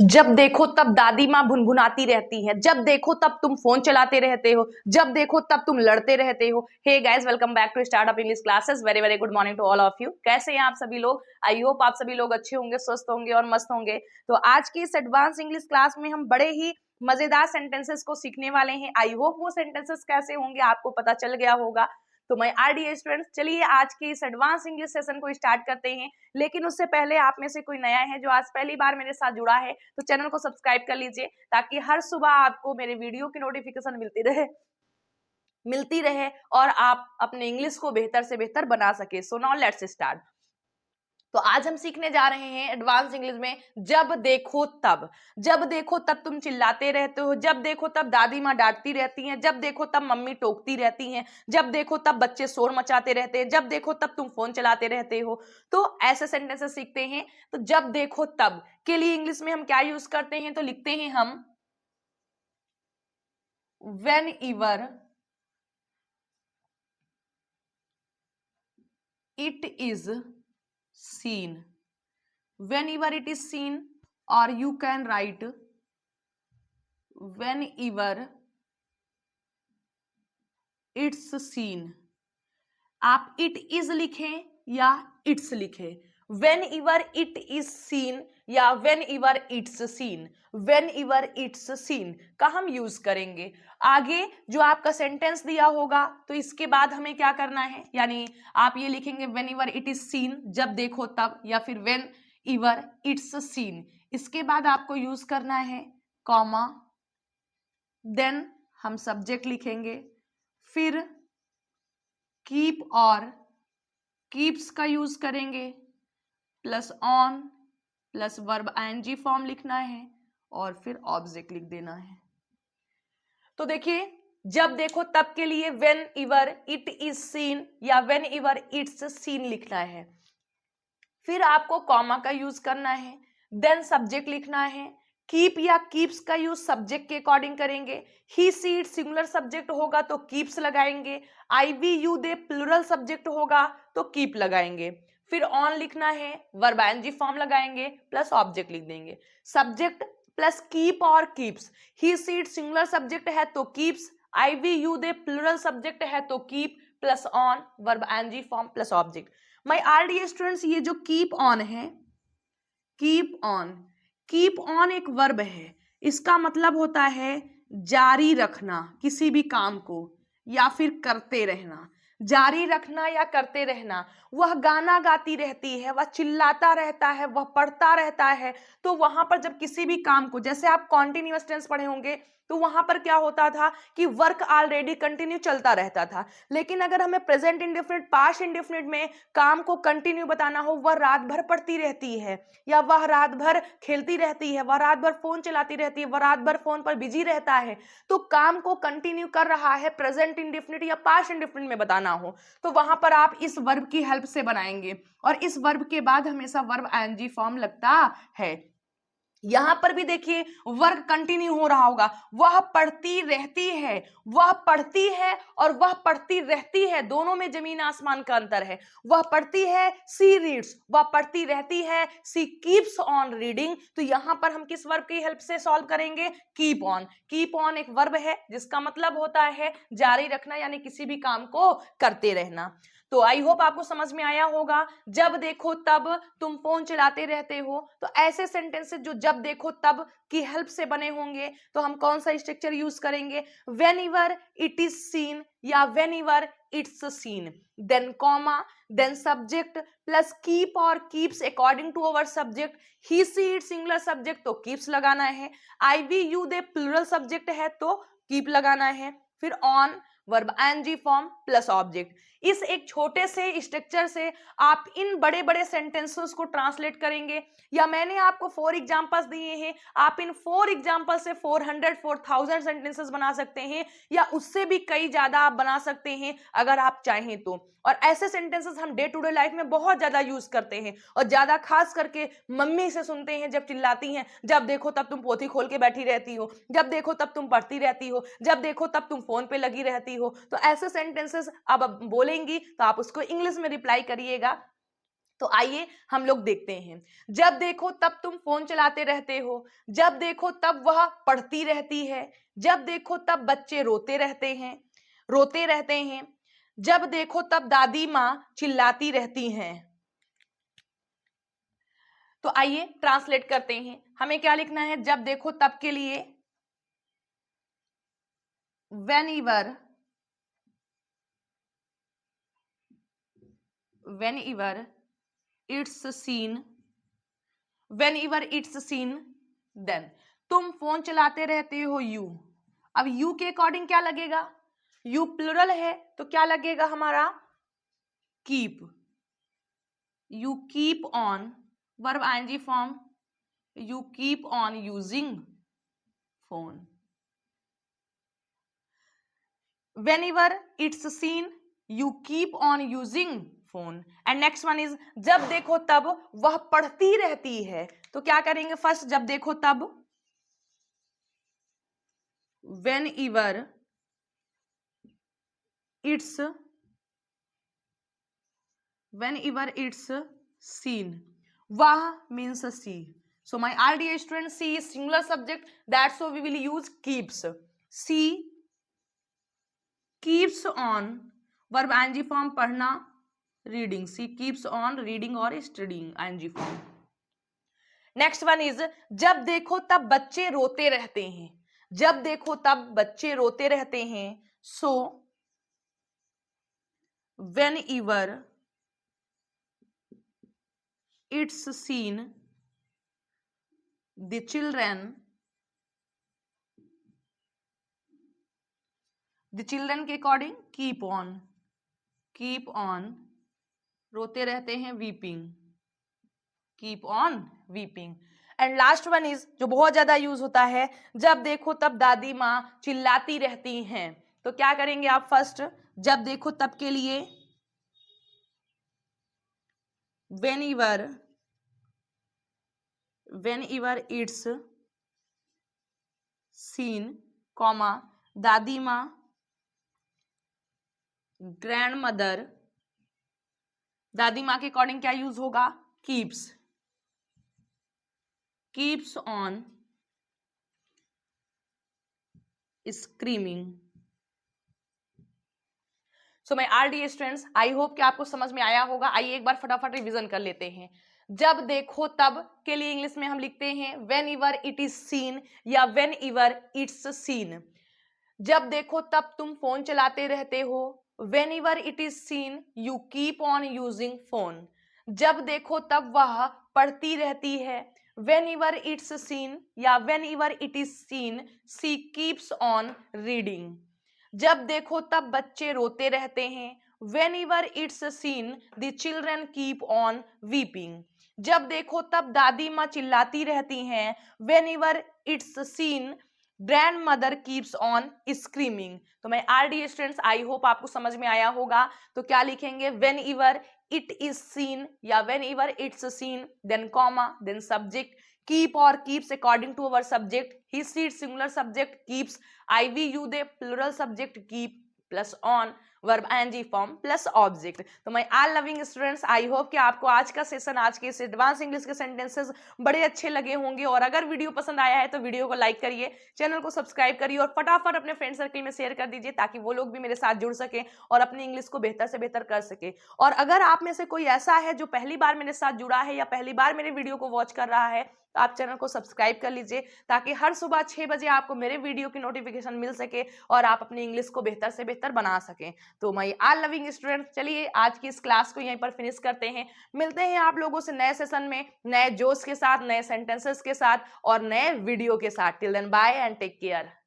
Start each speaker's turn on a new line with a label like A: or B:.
A: जब देखो तब दादी माँ भुनभुनाती रहती है, जब देखो तब तुम फोन चलाते रहते हो, जब देखो तब तुम लड़ते रहते हो। Hey guys, welcome back to startup English classes. Very very good morning to all of you. कैसे हैं आप सभी लोग? आई होप आप सभी लोग अच्छे होंगे, स्वस्थ होंगे और मस्त होंगे। तो आज की इस एडवांस इंग्लिश क्लास में हम बड़े ही मजेदार सेंटेंसेस को सीखने वाले हैं। आई होप वो सेंटेंसेस कैसे होंगे आपको पता चल गया होगा। तो मैं आरडी स्टूडेंट्स, चलिए आज की इस एडवांस इंग्लिश सेशन को स्टार्ट करते हैं। लेकिन उससे पहले आप में से कोई नया है जो आज पहली बार मेरे साथ जुड़ा है तो चैनल को सब्सक्राइब कर लीजिए, ताकि हर सुबह आपको मेरे वीडियो की नोटिफिकेशन मिलती रहे और आप अपने इंग्लिश को बेहतर से बेहतर बना सके। So now let's start. तो आज हम सीखने जा रहे हैं एडवांस इंग्लिश में जब देखो तब। जब देखो तब तुम चिल्लाते रहते हो, जब देखो तब दादी माँ डांटती रहती हैं, जब देखो तब मम्मी टोकती रहती हैं, जब देखो तब बच्चे शोर मचाते रहते हैं, जब देखो तब तुम फोन चलाते रहते हो। तो ऐसे सेंटेंसेस सीखते हैं। तो जब देखो तब के लिए इंग्लिश में हम क्या यूज करते हैं? तो लिखते हैं हम whenever it is seen. Whenever it is seen, or you can write whenever it's seen. आप it is लिखें या it's लिखें। whenever it is seen या whenever it's seen। whenever it's seen का हम यूज करेंगे। आगे जो आपका सेंटेंस दिया होगा तो इसके बाद हमें क्या करना है, यानी आप ये लिखेंगे whenever it is seen, जब देखो तब, या फिर whenever it's seen। इसके बाद आपको यूज करना है कॉमा, देन हम सब्जेक्ट लिखेंगे, फिर कीप और कीप्स का यूज करेंगे, plus on plus verb ING form लिखना है और फिर ऑब्जेक्ट लिख देना है। तो देखिए, जब देखो तब के लिए whenever it is seen या whenever it's seen लिखना है। फिर आपको कॉमा का यूज करना है, देन सब्जेक्ट लिखना है। कीप या कीप्स का यूज सब्जेक्ट के अकॉर्डिंग करेंगे। He she it singular subject होगा तो कीप्स लगाएंगे। I we you they plural subject होगा तो कीप लगाएंगे। फिर ऑन लिखना है, वर्ब आईएनजी फॉर्म लगाएंगे, प्लस ऑब्जेक्ट लिख देंगे। सब्जेक्ट प्लस कीप और keeps. He she it singular subject है तो keeps, I we you they plural subject है तो keep, plus on verb ING form plus object. My RD students, ये जो कीप ऑन है, कीप ऑन, कीप ऑन एक verb है। इसका मतलब होता है जारी रखना किसी भी काम को या फिर करते रहना। जारी रखना या करते रहना। वह गाना गाती रहती है, वह चिल्लाता रहता है, वह पढ़ता रहता है। तो वहां पर जब किसी भी काम को, जैसे आप कॉन्टिन्यूअस टेंस पढ़े होंगे तो वहां पर क्या होता था कि वर्क ऑलरेडी कंटिन्यू चलता रहता था। लेकिन अगर हमें प्रेजेंट इंडेफिनिट, पास्ट इंडेफिनिट में काम को कंटिन्यू बताना हो, वह रात भर पढ़ती रहती है, या वह रात भर खेलती रहती है, वह रात भर फोन चलाती रहती है, वह रात भर फोन पर बिजी रहता है, तो काम को कंटिन्यू कर रहा है प्रेजेंट इंडेफिनिट या पास्ट इंडेफिनिट में बताना हो, तो वहां पर आप इस वर्ब की हेल्प से बनाएंगे। और इस वर्ब के बाद हमेशा वर्ब आईएनजी फॉर्म लगता है। यहां पर भी देखिए वर्ग कंटिन्यू हो रहा होगा, वह पढ़ती रहती है, वह पढ़ती है और वह पढ़ती रहती है, दोनों में जमीन आसमान का अंतर है। वह पढ़ती है, सी रीड्स, वह पढ़ती रहती है, सी कीप्स ऑन रीडिंग। तो यहां पर हम किस वर्ब की हेल्प से सॉल्व करेंगे? Keep on. कीप ऑन एक वर्ब है जिसका मतलब होता है जारी रखना, यानी किसी भी काम को करते रहना। तो आई होप आपको समझ में आया होगा। जब देखो तब तुम फोन चलाते रहते हो, तो ऐसे सेंटेंसेस जो जब देखो तब की हेल्प से बने होंगे, तो हम कौन सा स्ट्रक्चर यूज करेंगे? whenever it is seen या whenever it's seen, then comma, then subject plus keep और keeps according to our subject। he she it singular subject तो keeps लगाना है, I we you they plural subject है तो keep लगाना है, फिर on verb ING form plus object. इस एक छोटे से स्ट्रक्चर से आप इन बड़े बड़े सेंटेंसेस को ट्रांसलेट करेंगे, या मैंने आपको 4 एग्जांपल्स दिए हैं, आप इन 4 एग्जांपल से 400 4000 सेंटेंसेस बना सकते हैं, या उससे भी कई ज्यादा आप बना सकते हैं अगर आप चाहें तो। और ऐसे सेंटेंसेस हम डे टू डे लाइफ में बहुत ज्यादा यूज करते हैं, और ज्यादा खास करके मम्मी से सुनते हैं जब चिल्लाती हैं, जब देखो तब तुम पोथी खोल के बैठी रहती हो, जब देखो तब तुम पढ़ती रहती हो, जब देखो तब तुम फोन पे लगी रहती हो। तो ऐसे सेंटेंसेस अब बोलेंगी तो आप उसको इंग्लिश में रिप्लाई करिएगा तो आइए हम लोग देखते हैं। जब देखो तब तुम फोन चलाते रहते हो, जब देखो तब वह पढ़ती रहती है, जब देखो तब बच्चे रोते रहते हैं, जब देखो तब दादी माँ चिल्लाती रहती हैं। तो आइए ट्रांसलेट करते हैं। हमें क्या लिखना है जब देखो तब के लिए? whenever it's seen then। तुम फोन चलाते रहते हो यू। अब यू के अकॉर्डिंग क्या लगेगा? यू प्लुरल है तो क्या लगेगा हमारा? Keep. You keep on, verb ING form, you keep on using phone. whenever it's seen you keep on using phone। and next one is जब देखो तब वह पढ़ती रहती है। तो क्या करेंगे फर्स्ट? जब देखो तब whenever it's seen, वह means see। so my dear students, see is singular subject, that's why we will use keeps। see keeps on, verb ing form पढ़ना, reading। she keeps on reading or studying, ing form। Next one is जब देखो तब बच्चे रोते रहते हैं। जब देखो तब बच्चे रोते रहते हैं। सो whenever it's seen the children के अकॉर्डिंग कीप ऑन रोते रहते हैं, weeping, keep on weeping. And last one is जो बहुत ज्यादा यूज होता है, जब देखो तब दादी माँ चिल्लाती रहती हैं। तो क्या करेंगे आप फर्स्ट? जब देखो तब के लिए whenever it's seen, कॉमा, दादी माँ, ग्रैंडमदर, दादी माँ के अकॉर्डिंग क्या यूज होगा? keeps on screaming। So my dear students, I hope कि आपको समझ में आया होगा। आइए एक बार फटाफट रिवीजन कर लेते हैं। जब देखो तब के लिए इंग्लिश में हम लिखते हैं whenever it is seen या whenever it's seen। जब देखो तब तुम फोन चलाते रहते हो, whenever it is seen you keep on using phone। जब देखो तब वह पढ़ती रहती है, whenever it's seen या whenever it is seen she keeps on reading। जब देखो तब बच्चे रोते रहते हैं, whenever it's seen the children keep on weeping। जब देखो तब दादी माँ चिल्लाती रहती हैं, whenever it's seen grandmother keeps on screaming। तो मैं RD स्टूडेंट्स, आई होप आपको समझ में आया होगा। तो क्या लिखेंगे? whenever it is seen या whenever it's seen, then comma, then subject, keep or keeps according to our subject, he she singular subject, keeps, iv you they plural subject, keep plus on verb ing form plus object. तो my all loving students, I hope कि आपको आज का session, आज के इस advance English के sentences बड़े अच्छे लगे होंगे। और अगर वीडियो पसंद आया है तो वीडियो को लाइक करिए, चैनल को सब्सक्राइब करिए और फटाफट अपने फ्रेंड सर्कल में शेयर कर दीजिए ताकि वो लोग भी मेरे साथ जुड़ सके और अपनी इंग्लिश को बेहतर से बेहतर कर सके। और अगर आप में से कोई ऐसा है जो पहली बार मेरे साथ जुड़ा है या पहली बार मेरे वीडियो को वॉच कर रहा है, तो आप चैनल को सब्सक्राइब कर लीजिए ताकि हर सुबह 6 बजे आपको मेरे वीडियो की नोटिफिकेशन मिल सके और आप अपनी इंग्लिश को बेहतर से बेहतर बना सकें। तो माय ऑल लविंग स्टूडेंट, चलिए आज की इस क्लास को यहीं पर फिनिश करते हैं। मिलते हैं आप लोगों से नए सेशन में, नए जोश के साथ, नए सेंटेंसेस के साथ और नए वीडियो के साथ। Till then bye and take care.